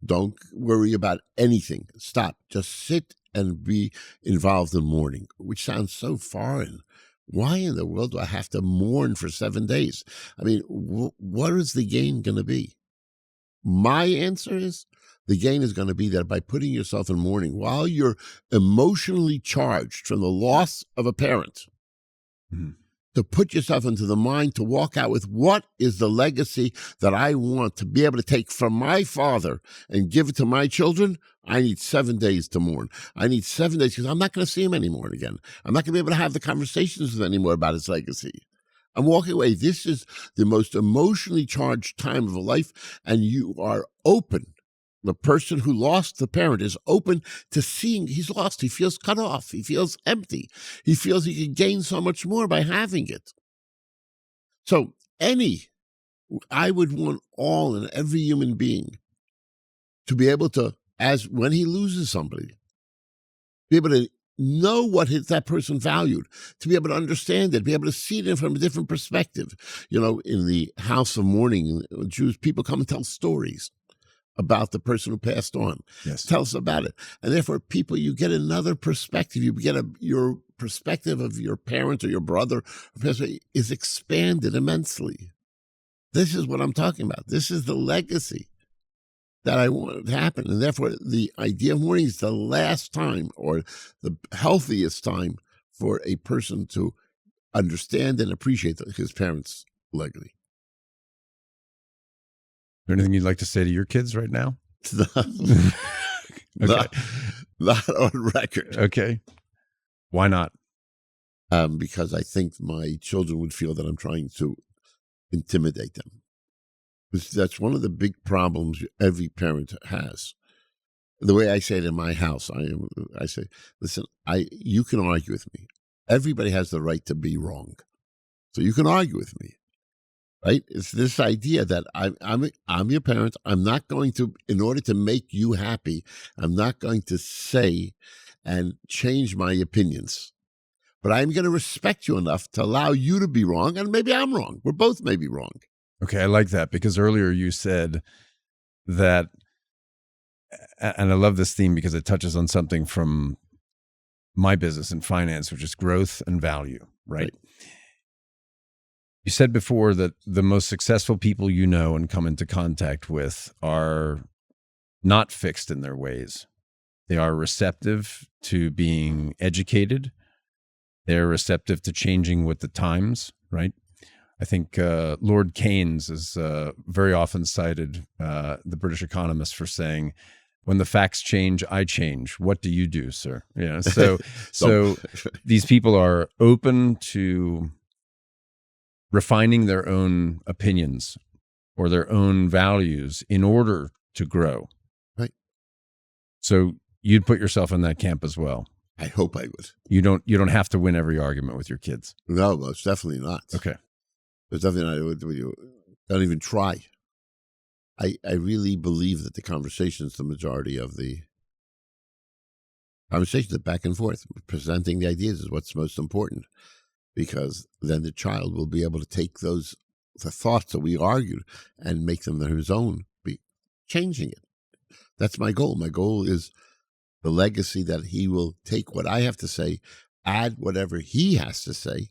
Don't worry about anything. Stop. Just sit and be involved in mourning, which sounds so foreign. Why in the world do I have to mourn for 7 days? I mean, what is the gain going to be? My answer is the gain is going to be that by putting yourself in mourning while you're emotionally charged from the loss of a parent, to to put yourself into the mind to walk out with what is the legacy that I want to be able to take from my father and give it to my children. I need 7 days to mourn. I need 7 days because I'm not going to see him anymore again. I'm not going to be able to have the conversations with him anymore about his legacy. I'm walking away. This is the most emotionally charged time of a life, and you are open. The person who lost the parent is open to seeing he's lost. He feels cut off. He feels empty. He feels he can gain so much more by having it. So I would want all and every human being to be able to, as when he loses somebody, be able to know what that person valued, to be able to understand it, be able to see it from a different perspective. You know, in the house of mourning, Jews, people come and tell stories about the person who passed on. Yes. Tell us about it. And therefore, people, you get another perspective. You get your perspective of your parent or your brother is expanded immensely. This is what I'm talking about. This is the legacy that I want to happen. And therefore, the idea of mourning is the last time or the healthiest time for a person to understand and appreciate his parents' legacy. Is there anything you'd like to say to your kids right now? Not on record. Okay. Why not? Because I think my children would feel that I'm trying to intimidate them. That's one of the big problems every parent has. The way I say it in my house, I say, listen, you can argue with me. Everybody has the right to be wrong. So you can argue with me. Right? It's this idea that I'm your parent. I'm not going to, in order to make you happy, I'm not going to say and change my opinions. But I'm going to respect you enough to allow you to be wrong, and maybe I'm wrong. We're both maybe wrong. Okay, I like that because earlier you said that, and I love this theme because it touches on something from my business in finance, which is growth and value, right? You said before that the most successful people you know and come into contact with are not fixed in their ways. They are receptive to being educated. They're receptive to changing with the times, right? I think Lord Keynes is very often cited, the British economist, for saying, when the facts change, I change. What do you do, sir? Yeah. So these people are open to refining their own opinions or their own values in order to grow. Right. So you'd put yourself in that camp as well. I hope I would. You don't have to win every argument with your kids. No, most definitely not. Okay. There's nothing I would do. Don't even try. I really believe that the conversations, the majority of the conversations, the back and forth, presenting the ideas is what's most important. Because then the child will be able to take the thoughts that we argued and make them his own, be changing it. That's my goal. My goal is the legacy that he will take what I have to say, add whatever he has to say,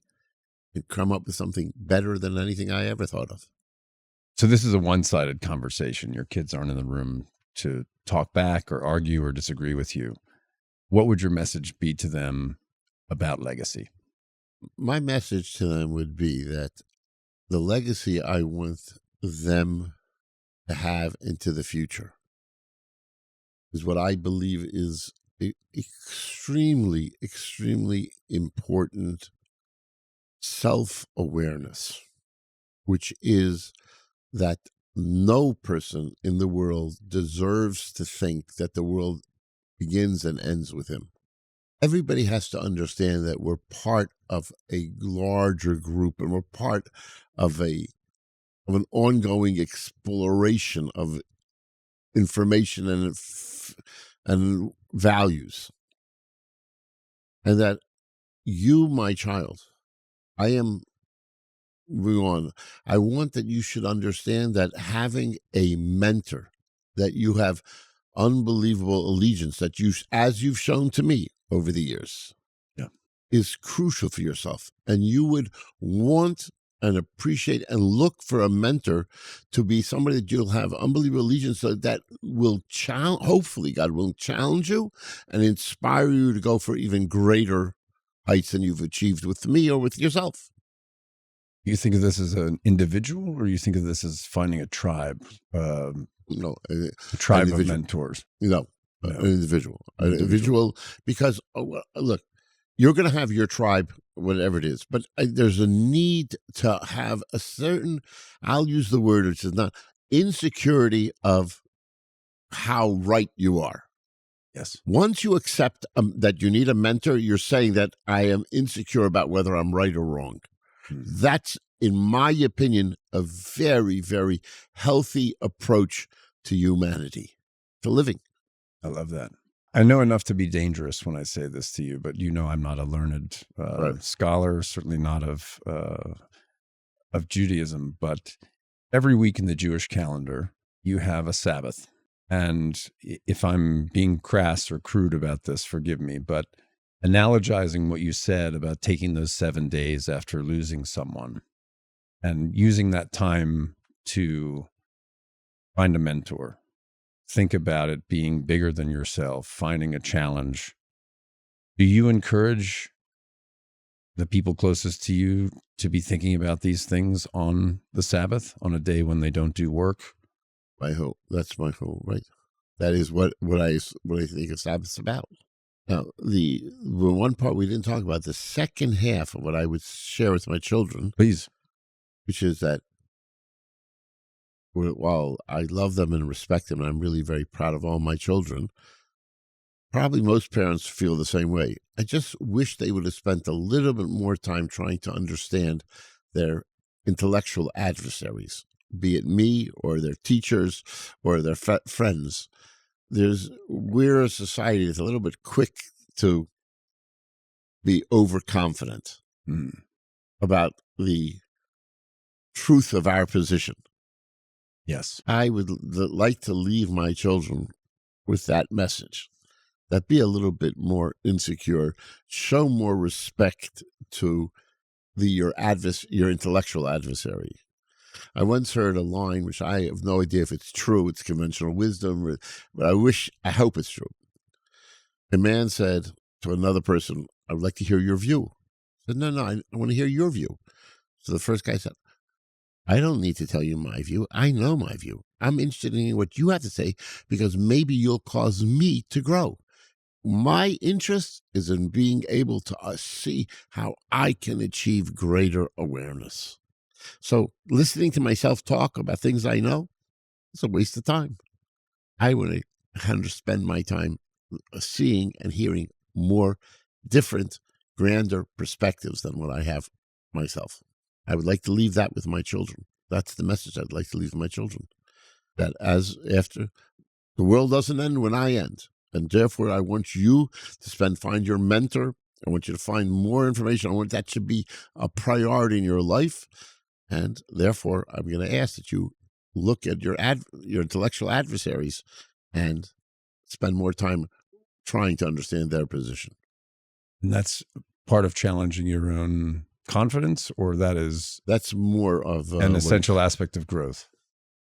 and come up with something better than anything I ever thought of. So this is a one-sided conversation. Your kids aren't in the room to talk back or argue or disagree with you. What would your message be to them about legacy? My message to them would be that the legacy I want them to have into the future is what I believe is extremely, extremely important self-awareness, which is that no person in the world deserves to think that the world begins and ends with him. Everybody has to understand that we're part of a larger group and we're part of an ongoing exploration of information and values. And that you, my child, I want that you should understand that having a mentor, that you have unbelievable allegiance, that as you've shown to me over the years, is crucial for yourself. And you would want and appreciate and look for a mentor to be somebody that you'll have unbelievable allegiance to, that will hopefully God will challenge you and inspire you to go for even greater heights than you've achieved with me or with yourself. You think of this as an individual, or you think of this as finding a tribe, No, a tribe of individual. mentors? No, No, an individual. an An individual. individual, because look, you're going to have your tribe, whatever it is, but there's a need to have a certain, I'll use the word, which is not insecurity of how right you are. Yes. Once you accept that you need a mentor, you're saying that I am insecure about whether I'm right or wrong. That's, in my opinion, a very, very healthy approach to humanity, to living. I love that. I know enough to be dangerous when I say this to you, but you know I'm not a learned Right. scholar, certainly not of Judaism. But every week in the Jewish calendar, you have a Sabbath. And if I'm being crass or crude about this, forgive me, but analogizing what you said about taking those 7 days after losing someone and using that time to find a mentor, think about it being bigger than yourself, finding a challenge. Do you encourage the people closest to you to be thinking about these things on the Sabbath, on a day when they don't do work? My hope. That's my hope, right? That is what I think a Sabbath's about. Now, the one part we didn't talk about, the second half of what I would share with my children, Please. which is that while I love them and respect them, and I'm really very proud of all my children, probably most parents feel the same way. I just wish they would have spent a little bit more time trying to understand their intellectual adversaries, be it me or their teachers or their friends. We're a society that's a little bit quick to be overconfident about the truth of our position. Yes. I would like to leave my children with that message, that be a little bit more insecure, show more respect to your intellectual adversary. I once heard a line, which I have no idea if it's true, it's conventional wisdom, but I hope it's true. A man said to another person, I would like to hear your view. I said, no, I want to hear your view. So the first guy said, I don't need to tell you my view. I know my view. I'm interested in what you have to say because maybe you'll cause me to grow. My interest is in being able to see how I can achieve greater awareness. So listening to myself talk about things I know, it's a waste of time. I want to spend my time seeing and hearing more different, grander perspectives than what I have myself. I would like to leave that with my children. That's the message I'd like to leave with my children. That after the world doesn't end when I end. And therefore, I want you to find your mentor. I want you to find more information. I want that should be a priority in your life. And therefore, I'm going to ask that you look at your intellectual adversaries and spend more time trying to understand their position. And that's part of challenging your own confidence, or that's more of an essential aspect of growth?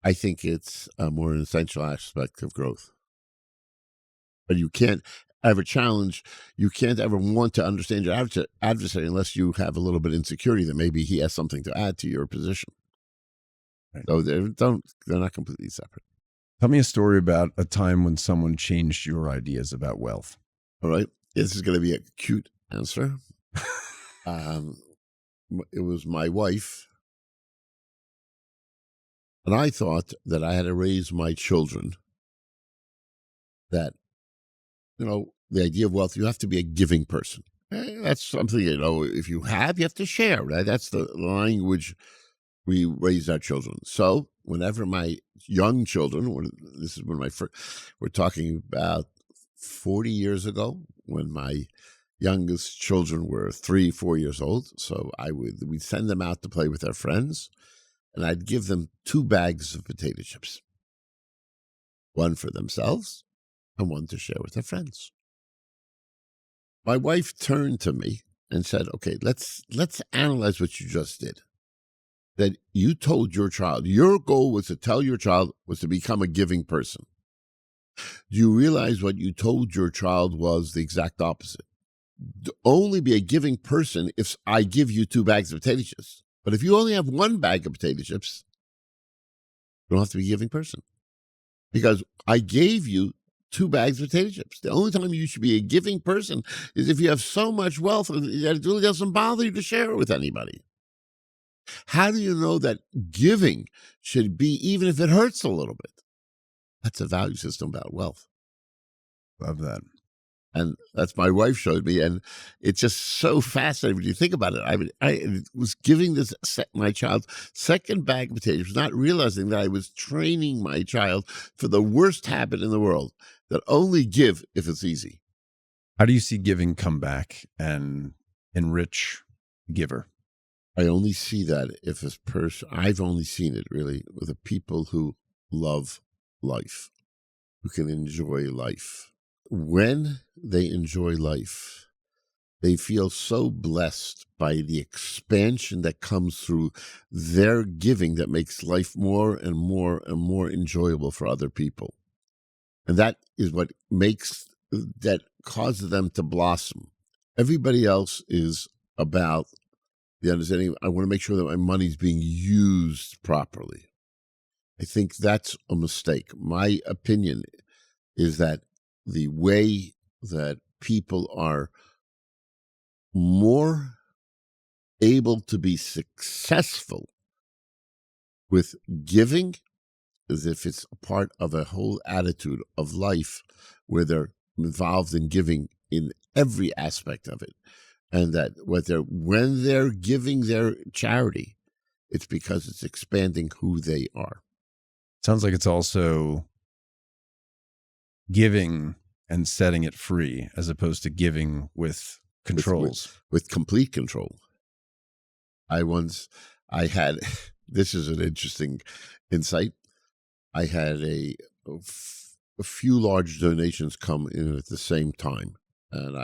I think it's more an essential aspect of growth. But you can't ever challenge, you can't ever want to understand your adversary unless you have a little bit of insecurity that maybe he has something to add to your position. Right. So they're not completely separate. Tell me a story about a time when someone changed your ideas about wealth. All right. This is going to be a cute answer. It was my wife. And I thought that I had to raise my children that, the idea of wealth, you have to be a giving person. That's something, if you have to share, right? That's the language we raised our children. So whenever my young children, this is when we're talking about 40 years ago, when my youngest children were 3-4 years old. So we'd send them out to play with their friends, and I'd give them 2 bags of potato chips, one for themselves and one to share with their friends. My wife turned to me and said, okay, let's analyze what you just did. That you told your child, your goal was to tell your child was to become a giving person. Do you realize what you told your child was the exact opposite? Only be a giving person if I give you 2 bags of potato chips. But if you only have one bag of potato chips, you don't have to be a giving person. Because I gave you 2 bags of potato chips. The only time you should be a giving person is if you have so much wealth that it really doesn't bother you to share it with anybody. How do you know that giving should be, even if it hurts a little bit? That's a value system about wealth. Love that. And that's my wife showed me, and it's just so fascinating when you think about it. I was giving my child second bag of potatoes, not realizing that I was training my child for the worst habit in the world, that only give if it's easy. How do you see giving come back and enrich the giver? I only see that if a person, I've only seen it really with the people who love life, who can enjoy life. When they enjoy life, they feel so blessed by the expansion that comes through their giving that makes life more and more and more enjoyable for other people. And that is what that causes them to blossom. Everybody else is about the understanding, I want to make sure that my money is being used properly. I think that's a mistake. My opinion is that the way that people are more able to be successful with giving is if it's a part of a whole attitude of life where they're involved in giving in every aspect of it. And that when they're giving their charity, it's because it's expanding who they are. Sounds like it's also giving and setting it free as opposed to giving with controls. With complete control. I had, this is an interesting insight. I had a few large donations come in at the same time. And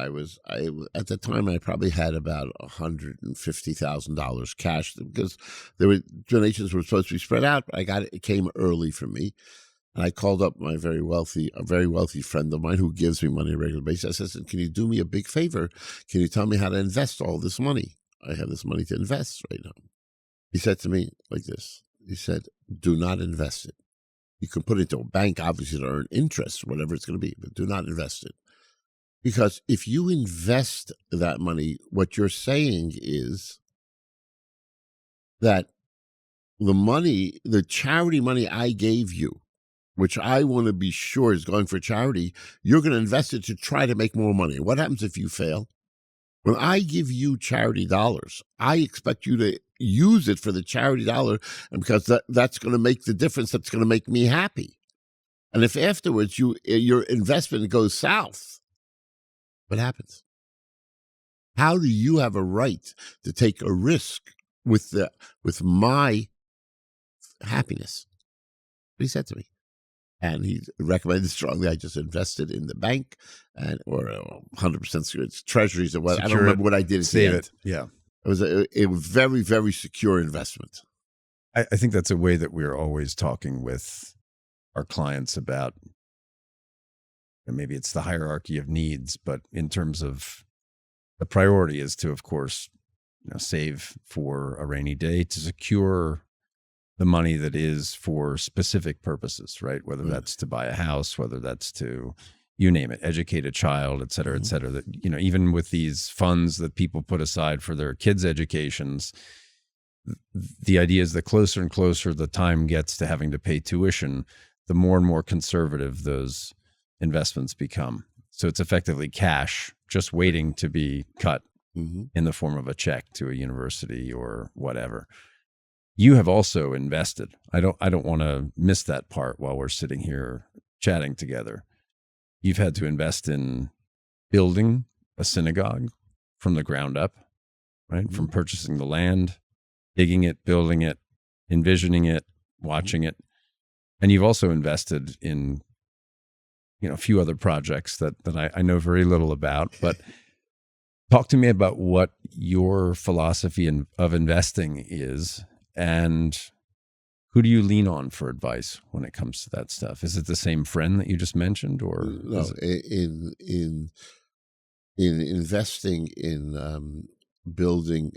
at the time, I probably had about $150,000 cash because donations were supposed to be spread out. But it came early for me. And I called up a very wealthy friend of mine who gives me money on a regular basis. I said, can you do me a big favor? Can you tell me how to invest all this money? I have this money to invest right now. He said to me like this. He said, do not invest it. You can put it into a bank, obviously, to earn interest, whatever it's going to be, but do not invest it. Because if you invest that money, what you're saying is that the charity money I gave you, which I want to be sure is going for charity, you're going to invest it to try to make more money. What happens if you fail? When I give you charity dollars, I expect you to use it for the charity dollar, and because that's going to make the difference, that's going to make me happy. And if afterwards your investment goes south, what happens? How do you have a right to take a risk with my happiness? What he said to me. And he recommended strongly I just invested in the bank or 100% treasuries or what. I don't remember what I did. Save it. Yeah. It was a very, very secure investment. I think that's a way that we're always talking with our clients about, and maybe it's the hierarchy of needs, but in terms of the priority is to, of course, save for a rainy day, to secure the money that is for specific purposes, right? Whether that's to buy a house, whether that's to, you name it, educate a child, et cetera, et cetera. That, even with these funds that people put aside for their kids' educations, the idea is that closer and closer the time gets to having to pay tuition, the more and more conservative those investments become. So it's effectively cash just waiting to be cut in the form of a check to a university or whatever. You have also invested. I don't want to miss that part while we're sitting here chatting together. You've had to invest in building a synagogue from the ground up, right? From purchasing the land, digging it, building it, envisioning it, watching it. And you've also invested in, a few other projects that I know very little about, but talk to me about what your philosophy of investing is. And who do you lean on for advice when it comes to that stuff? Is it the same friend that you just mentioned, or no? In investing in building,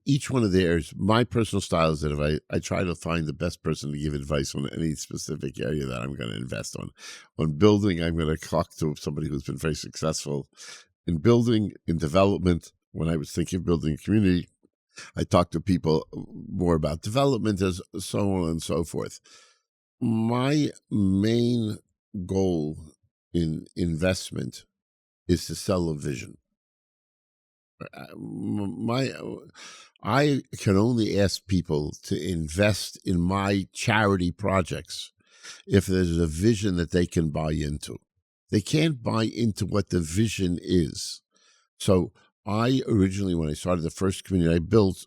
each one of theirs. My personal style is that if I try to find the best person to give advice on any specific area that I'm going to invest on. On building, I'm going to talk to somebody who's been very successful in building, in development. When I was thinking of building a community, I talked to people more about development, as so on and so forth. My main goal in investment is to sell a vision. I can only ask people to invest in my charity projects if there's a vision that they can buy into. They can't buy into what the vision is. So I originally, when I started, the first community I built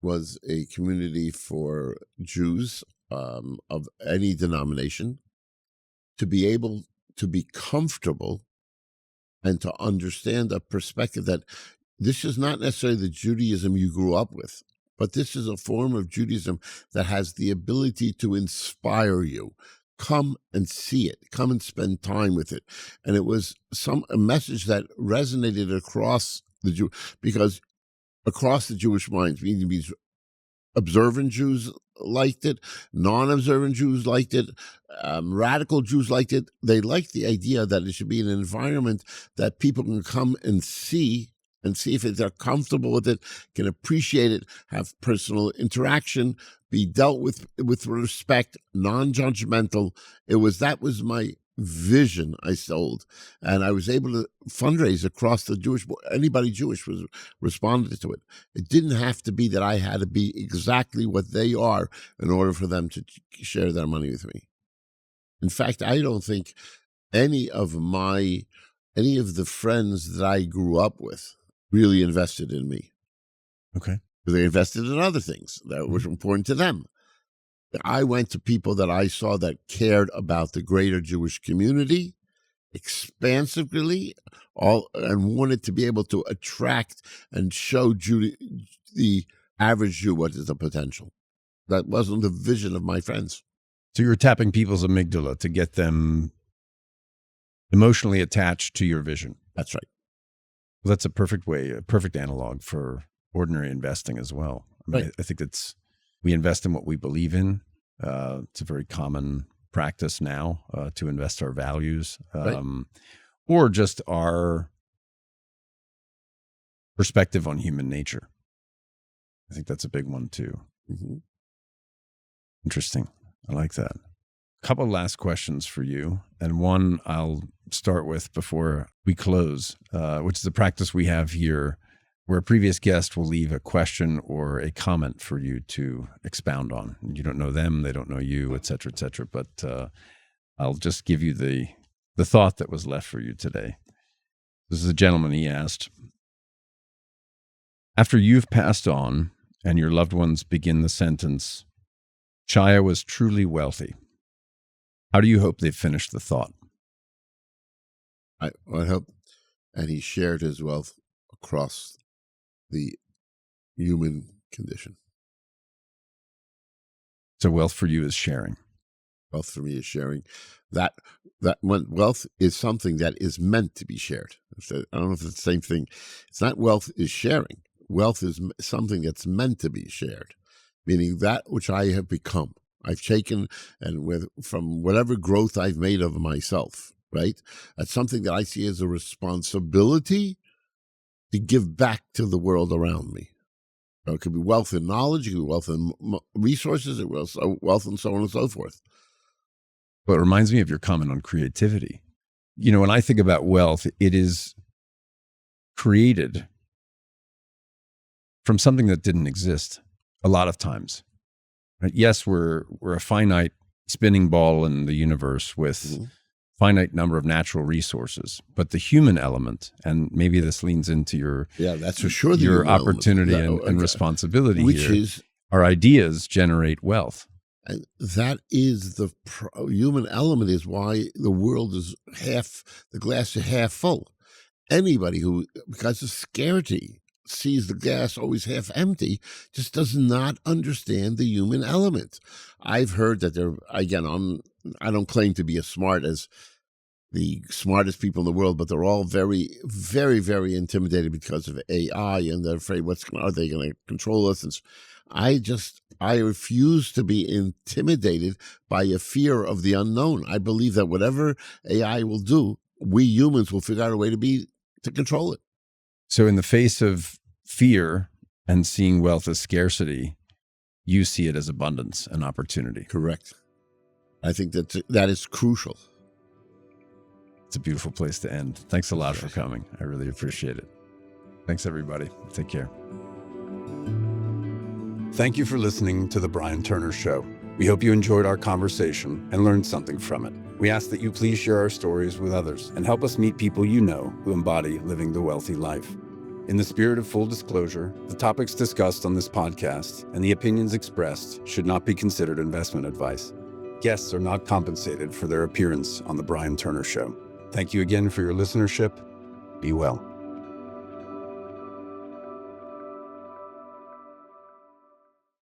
was a community for Jews of any denomination to be able to be comfortable and to understand a perspective that this is not necessarily the Judaism you grew up with, but this is a form of Judaism that has the ability to inspire you. Come and see it. Come and spend time with it. And it was a message that resonated across the because across the Jewish minds, means observant Jews liked it, non-observant Jews liked it, radical Jews liked it. They liked the idea that it should be an environment that people can come and see if they're comfortable with it, can appreciate it, have personal interaction, be dealt with respect, non-judgmental. That was my vision I sold, and I was able to fundraise across the Jewish. Anybody Jewish was responded to it. It didn't have to be that I had to be exactly what they are in order for them to share their money with me. In fact, I don't think any of the friends that I grew up with really invested in me. Okay. They invested in other things that were important to them. I went to people that I saw that cared about the greater Jewish community expansively, and wanted to be able to attract and show the average Jew what is the potential. That wasn't the vision of my friends. So you were tapping people's amygdala to get them emotionally attached to your vision. That's right. Well, that's a perfect analog for ordinary investing as well. Right. I think we invest in what we believe in. It's a very common practice now to invest our values, or just our perspective on human nature. I think that's a big one too. Mm-hmm. Interesting. I like that. A couple last questions for you, and one I'll start with before we close, which is a practice we have here where a previous guest will leave a question or a comment for you to expound on. You don't know them, they don't know you, et cetera, but I'll just give you the thought that was left for you today. This is a gentleman, he asked, after you've passed on and your loved ones begin the sentence, Shaya was truly wealthy, how do you hope they finish the thought? I hope, and he shared his wealth across the human condition. So wealth for you is sharing. Wealth for me is sharing. That when wealth is something that is meant to be shared. I don't know if it's the same thing. It's not wealth is sharing. Wealth is something that's meant to be shared, meaning that which I have become. I've taken from whatever growth I've made of myself, right? That's something that I see as a responsibility to give back to the world around me. So it could be wealth in knowledge, it could be wealth in resources, it was wealth and so on and so forth. But it reminds me of your comment on creativity. When I think about wealth, it is created from something that didn't exist a lot of times. Right? Yes, we're a finite spinning ball in the universe with finite number of natural resources, but the human element, and maybe this leans into your that's for sure your opportunity and responsibility which here. Is our ideas generate wealth. And that is the human element, is why the world is the glass is half full. Anybody who, because of scarcity, sees the glass always half empty, just does not understand the human element. I've heard that I don't claim to be as smart as the smartest people in the world, but they're all very, very, very intimidated because of AI, and they're afraid, are they going to control us? And I refuse to be intimidated by a fear of the unknown. I believe that whatever AI will do, we humans will figure out a way to control it. So in the face of fear and seeing wealth as scarcity, you see it as abundance and opportunity. Correct. I think that is crucial. It's a beautiful place to end. Thanks a lot for coming. I really appreciate it. Thanks, everybody. Take care. Thank you for listening to The Brian Turner Show. We hope you enjoyed our conversation and learned something from it. We ask that you please share our stories with others and help us meet people you know who embody living the wealthy life. In the spirit of full disclosure, the topics discussed on this podcast and the opinions expressed should not be considered investment advice. Guests are not compensated for their appearance on The Brian Turner Show. Thank you again for your listenership. Be well.